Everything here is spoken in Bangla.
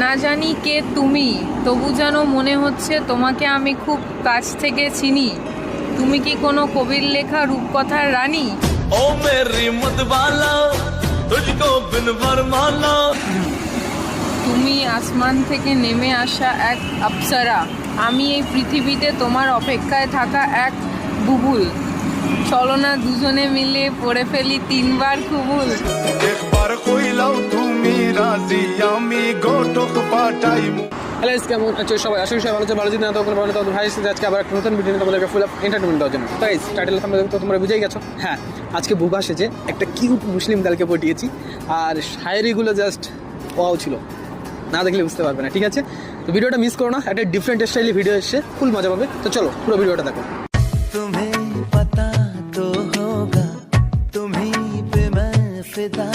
না জানি কে তুমি, তবু যেন মনে হচ্ছে তোমাকে আমি খুব কাছ থেকে চিনি। তুমি কি কোনো কবির লেখা রূপকথার রানী? ओ मेरी मतवाला तुझको बिन वरमाला। তুমি আসমান থেকে নেমে আসা এক অপ্সরা, আমি এই পৃথিবীতে তোমার অপেক্ষায় থাকা এক বুবুল। চলো না দুজনে মিলে পড়ে ফেলি 3 বার কুবুল। একবার কইলাও তুমি রাজি আমি গোটক পাঠাই। হ্যালো কেমন আছো সবাই? আশা করি সবাই ভালো আছে। ভালো যদি না তখন ভালো তখন ভাই আজকে আবার একটা নতুন ভিডিও নিয়ে তোমাদেরকে ফুল অফ এন্টারটেনমেন্ট দেওয়ার জন্য। গাইস টাইটেল তো তোমরা বুঝেই গেছো। হ্যাঁ, আজকে বুবা সেজে একটা কিউট মুসলিম গার্লকে পটিয়েছি, আর শায়েরিগুলো জাস্ট ওয়াও ছিল, না দেখলে বুঝতে পারবে না। ঠিক আছে, তো ভিডিওটা মিস করো না, একটা ডিফারেন্ট স্টাইলে ভিডিও এসছে, ফুল মজা পাবে। তো চলো পুরো ভিডিওটা দেখো। तुम्हें पता तो होगा तुम्हीं पे मैं फिदा